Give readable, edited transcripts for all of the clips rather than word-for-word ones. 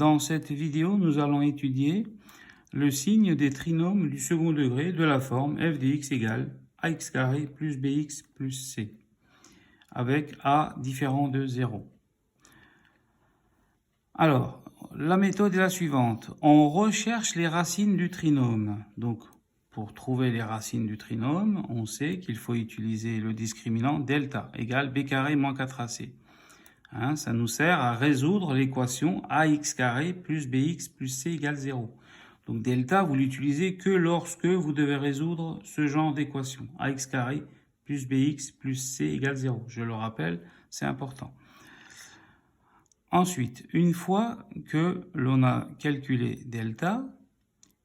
Dans cette vidéo, nous allons étudier le signe des trinômes du second degré de la forme f de x égale ax carré plus bx plus c, avec a différent de 0. Alors, la méthode est la suivante. On recherche les racines du trinôme. Donc, pour trouver les racines du trinôme, on sait qu'il faut utiliser le discriminant delta égale b carré moins 4ac. Ça nous sert à résoudre l'équation ax carré plus bx plus c égale 0. Donc delta, vous l'utilisez que lorsque vous devez résoudre ce genre d'équation. Ax carré plus bx plus c égale 0. Je le rappelle, c'est important. Ensuite, une fois que l'on a calculé delta,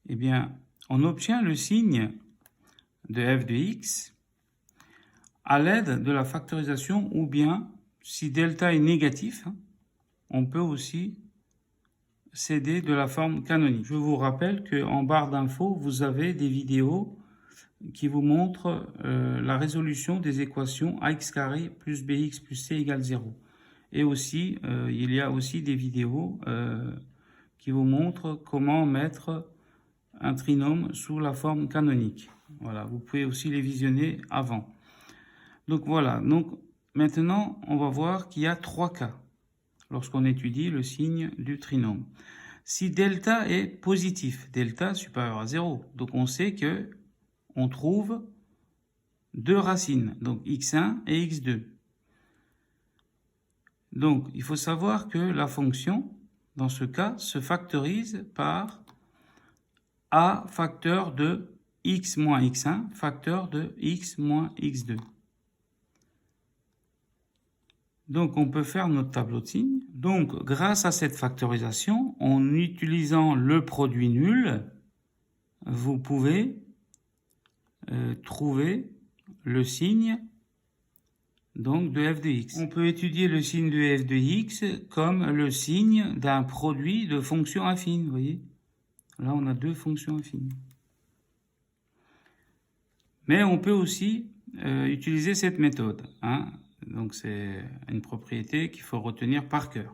eh bien, on obtient le signe de f de x à l'aide de la factorisation, ou bien, si delta est négatif, on peut aussi s'aider de la forme canonique. Je vous rappelle qu'en barre d'infos, vous avez des vidéos qui vous montrent la résolution des équations ax carré plus bx plus c égale 0. Et aussi, il y a aussi des vidéos qui vous montrent comment mettre un trinôme sous la forme canonique. Voilà, vous pouvez aussi les visionner avant. Donc voilà, donc maintenant on va voir qu'il y a trois cas lorsqu'on étudie le signe du trinôme. Si delta est positif, delta supérieur à 0, donc on sait que on trouve deux racines, donc x1 et x2. Donc il faut savoir que la fonction, dans ce cas, se factorise par a facteur de x moins x1 facteur de x moins x2. Donc on peut faire notre tableau de signes. Donc grâce à cette factorisation, en utilisant le produit nul, vous pouvez trouver le signe donc de f de x. On peut étudier le signe de f de x comme le signe d'un produit de fonctions affines. Vous voyez, là on a deux fonctions affines. Mais on peut aussi utiliser cette méthode. Donc c'est une propriété qu'il faut retenir par cœur.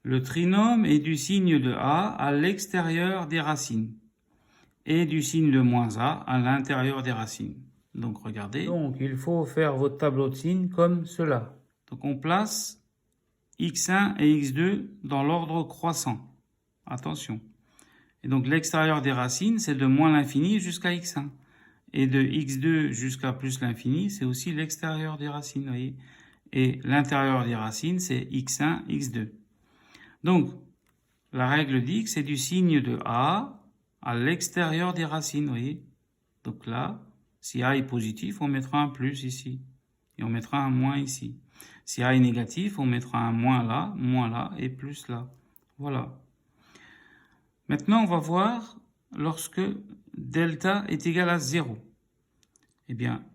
Le trinôme est du signe de a à l'extérieur des racines et du signe de moins a à l'intérieur des racines. Donc regardez. Donc il faut faire votre tableau de signes comme cela. Donc on place x1 et x2 dans l'ordre croissant. Attention. Et donc l'extérieur des racines, c'est de moins l'infini jusqu'à x1. Et de x2 jusqu'à plus l'infini, c'est aussi l'extérieur des racines, vous voyez. Et l'intérieur des racines, c'est x1, x2. Donc, la règle dit que c'est du signe de a à l'extérieur des racines, vous voyez. Donc là, si a est positif, on mettra un plus ici. Et on mettra un moins ici. Si a est négatif, on mettra un moins là et plus là. Voilà. Maintenant, on va voir lorsque delta est égal à 0. Eh bien,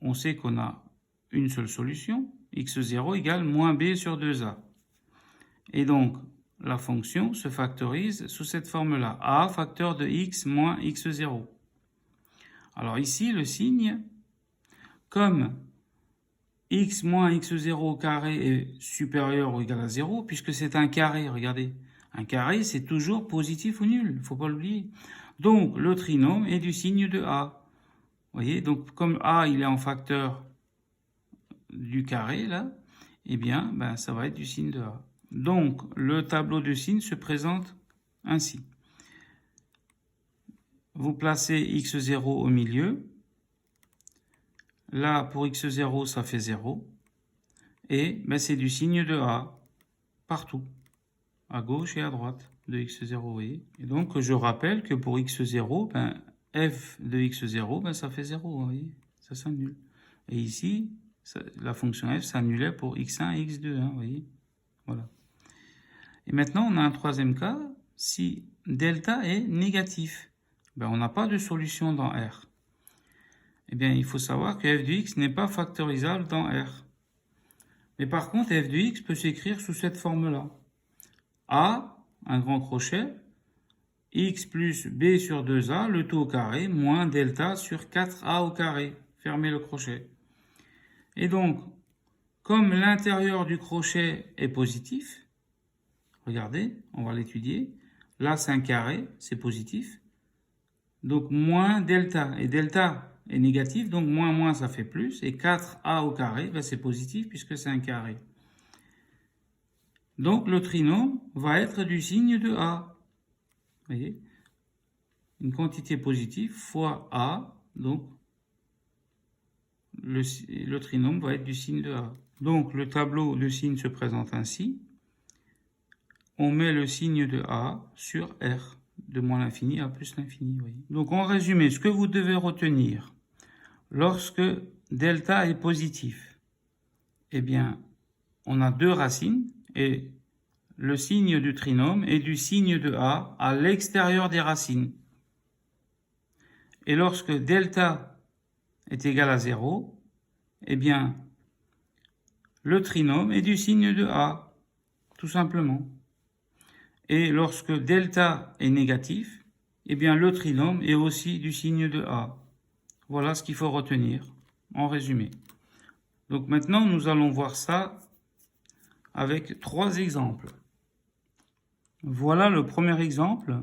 on sait qu'on a une seule solution, x0 égale moins b sur 2a. Et donc, la fonction se factorise sous cette forme-là, a facteur de x moins x0. Alors ici, le signe, comme x moins x0 au carré est supérieur ou égal à 0, puisque c'est un carré, regardez. Un carré, c'est toujours positif ou nul, il ne faut pas l'oublier. Donc, le trinôme est du signe de a. Vous voyez, donc comme a, il est en facteur du carré, là, eh bien, ça va être du signe de a. Donc, le tableau de signes se présente ainsi. Vous placez x0 au milieu. Là, pour x0, ça fait 0. Et c'est du signe de a partout, à gauche et à droite de x0, vous voyez. Et donc, je rappelle que pour x0, f de x0, ça fait 0, vous voyez. Ça s'annule. Et ici, la fonction f s'annulait pour x1 et x2, vous voyez. Voilà. Et maintenant, on a un troisième cas. Si delta est négatif, on n'a pas de solution dans R. Eh bien, il faut savoir que f de x n'est pas factorisable dans R. Mais par contre, f de x peut s'écrire sous cette forme-là. A, un grand crochet, x plus b sur 2a, le tout au carré, moins delta sur 4a au carré. Fermez le crochet. Et donc, comme l'intérieur du crochet est positif, Regardez, on va l'étudier. Là, c'est un carré, c'est positif. Donc, moins delta. Et delta est négatif, donc moins, ça fait plus. Et 4a au carré, ben, c'est positif puisque c'est un carré. Donc, le trinôme va être du signe de a. Vous voyez? Une quantité positive fois a, donc le trinôme va être du signe de a. Donc, le tableau de signes se présente ainsi. On met le signe de a sur R, de moins l'infini à plus l'infini. Donc, en résumé, ce que vous devez retenir, lorsque delta est positif, eh bien, on a deux racines et le signe du trinôme est du signe de a à l'extérieur des racines. Et lorsque delta est égal à 0, eh bien, le trinôme est du signe de a, tout simplement. Et lorsque delta est négatif, eh bien, le trinôme est aussi du signe de a. Voilà ce qu'il faut retenir, en résumé. Donc maintenant, nous allons voir ça avec 3 exemples. Voilà le premier exemple.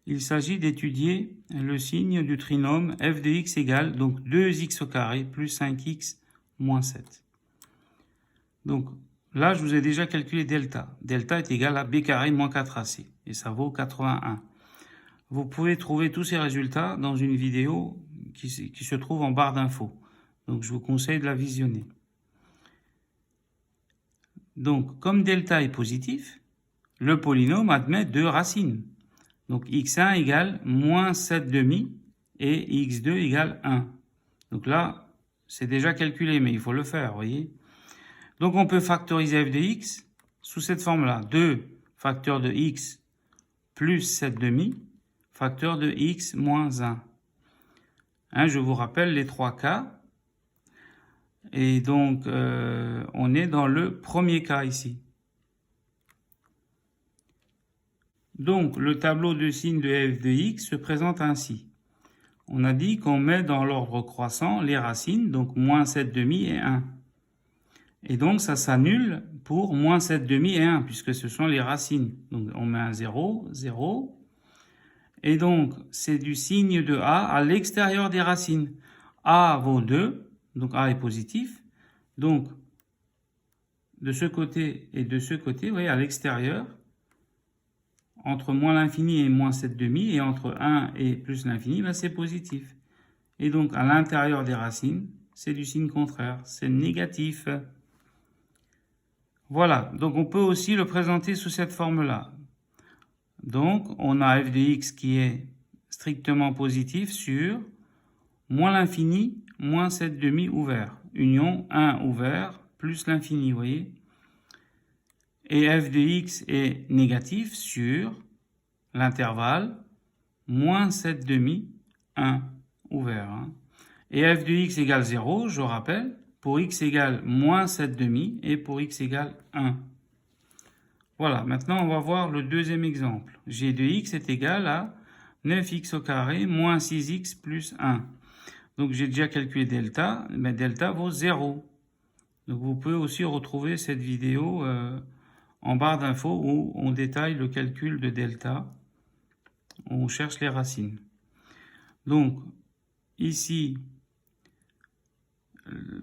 Il s'agit d'étudier le signe du trinôme f de x égale donc 2x au carré plus 5x moins 7. Donc là, je vous ai déjà calculé delta. Delta est égal à b carré moins 4ac et ça vaut 81. Vous pouvez trouver tous ces résultats dans une vidéo qui se trouve en barre d'infos. Donc je vous conseille de la visionner. Donc comme delta est positif, le polynôme admet 2 racines. Donc x1 égale moins 7 demi et x2 égale 1. Donc là, c'est déjà calculé, mais il faut le faire, vous voyez. Donc on peut factoriser f de x sous cette forme-là. 2 facteur de x plus 7 demi, facteur de x moins 1. Hein, je vous rappelle les 3 cas. Et donc, on est dans le premier cas ici. Donc, le tableau de signes de f de x se présente ainsi. On a dit qu'on met dans l'ordre croissant les racines, donc moins 7 demi et 1. Et donc, ça s'annule pour moins 7 demi et 1, puisque ce sont les racines. Donc, on met un 0, 0. Et donc, c'est du signe de a à l'extérieur des racines. A vaut 2, donc a est positif. Donc, de ce côté et de ce côté, vous voyez, à l'extérieur, entre moins l'infini et moins 7 demi, et entre 1 et plus l'infini, ben c'est positif. Et donc, à l'intérieur des racines, c'est du signe contraire, c'est négatif. Voilà, donc on peut aussi le présenter sous cette forme-là. Donc, on a f de x qui est strictement positif sur moins l'infini, moins 7 demi ouvert. Union 1 ouvert, plus l'infini, vous voyez. Et f de x est négatif sur l'intervalle moins 7 demi, 1 ouvert. Hein. Et f de x égale 0, je rappelle, pour x égale moins 7 demi et pour x égale 1. Voilà, maintenant on va voir le deuxième exemple. g de x est égal à 9x au carré moins 6x plus 1. Donc j'ai déjà calculé delta, mais delta vaut 0. Donc vous pouvez aussi retrouver cette vidéo en barre d'infos où on détaille le calcul de delta, où on cherche les racines. Donc ici,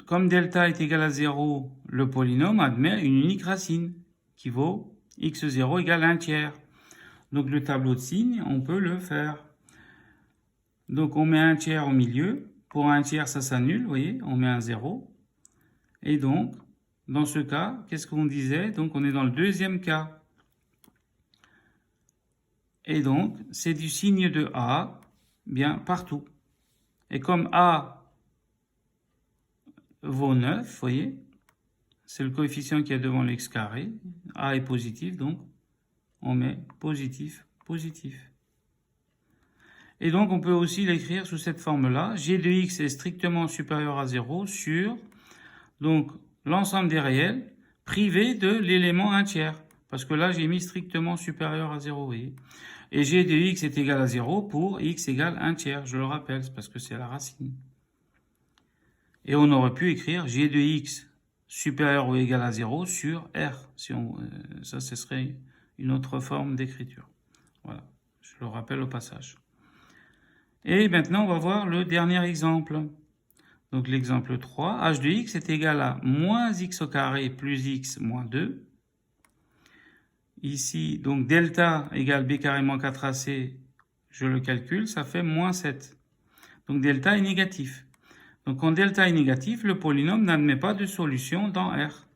comme delta est égal à 0, le polynôme admet une unique racine qui vaut x0 égale 1 tiers. Donc le tableau de signes, on peut le faire. Donc on met 1 tiers au milieu. Pour 1 tiers, ça s'annule, vous voyez, on met un 0. Et donc, dans ce cas, qu'est-ce qu'on disait? Donc, on est dans le deuxième cas. Et donc, c'est du signe de A, bien, partout. Et comme A vaut 9, vous voyez, c'est le coefficient qui est devant l'ex carré. A est positif, donc, on met positif, positif. Et donc, on peut aussi l'écrire sous cette forme-là. G de x est strictement supérieur à 0 sur... Donc, l'ensemble des réels privé de l'élément 1 tiers. Parce que là, j'ai mis strictement supérieur à 0, vous voyez. Et g de x est égal à 0 pour x égale 1 tiers. Je le rappelle, c'est parce que c'est la racine. Et on aurait pu écrire g de x supérieur ou égal à 0 sur r. Si on, ça, ce serait une autre forme d'écriture. Voilà, je le rappelle au passage. Et maintenant, on va voir le dernier exemple. Donc l'exemple 3, h de x est égal à moins x au carré plus x moins 2. Ici, donc delta égale b carré moins 4ac, je le calcule, ça fait moins 7. Donc delta est négatif. Donc quand delta est négatif, le polynôme n'admet pas de solution dans R.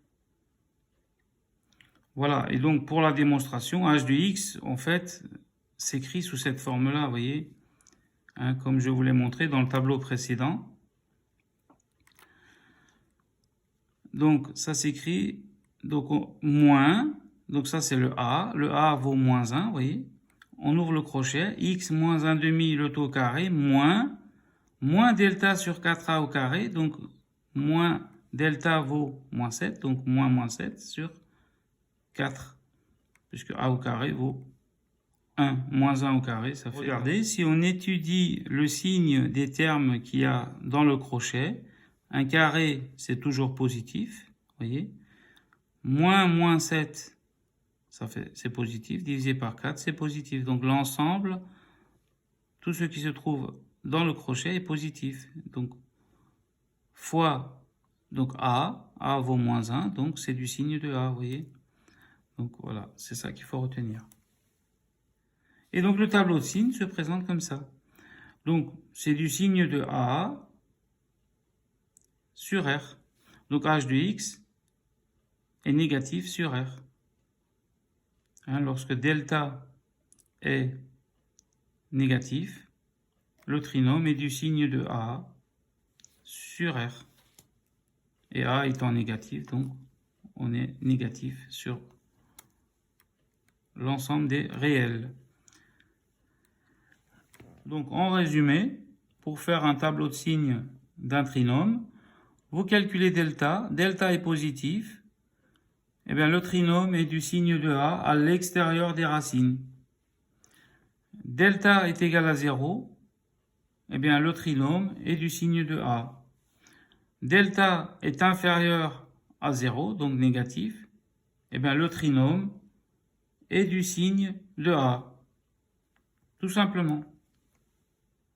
Voilà, et donc pour la démonstration, h de x, en fait, s'écrit sous cette forme-là, vous voyez, hein, comme je vous l'ai montré dans le tableau précédent. Donc ça s'écrit, donc moins, donc ça c'est le A vaut moins 1, vous voyez. On ouvre le crochet, x moins 1 demi le tout au carré, moins delta sur 4a au carré, donc moins delta vaut moins 7, donc moins 7 sur 4, puisque a au carré vaut 1, moins 1 au carré, ça fait... Regardez, si on étudie le signe des termes qu'il y a dans le crochet, un carré, c'est toujours positif, vous voyez. Moins 7, c'est positif, divisé par 4, c'est positif. Donc l'ensemble, tout ce qui se trouve dans le crochet est positif. Donc, fois, donc A vaut moins 1, donc c'est du signe de A, vous voyez. Donc voilà, c'est ça qu'il faut retenir. Et donc le tableau de signes se présente comme ça. Donc c'est du signe de A sur R. Donc h de x est négatif sur R. Hein, lorsque delta est négatif, le trinôme est du signe de A sur R. Et A étant négatif, donc on est négatif sur l'ensemble des réels. Donc en résumé, pour faire un tableau de signes d'un trinôme, vous calculez delta, delta est positif, et bien le trinôme est du signe de A à l'extérieur des racines. Delta est égal à 0, et bien le trinôme est du signe de A. Delta est inférieur à 0, donc négatif, et bien le trinôme est du signe de A. Tout simplement.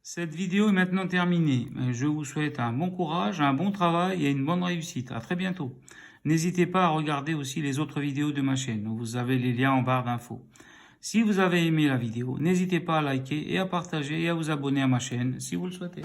Cette vidéo est maintenant terminée. Je vous souhaite un bon courage, un bon travail et une bonne réussite. À très bientôt. N'hésitez pas à regarder aussi les autres vidéos de ma chaîne. Vous avez les liens en barre d'infos. Si vous avez aimé la vidéo, n'hésitez pas à liker et à partager et à vous abonner à ma chaîne si vous le souhaitez.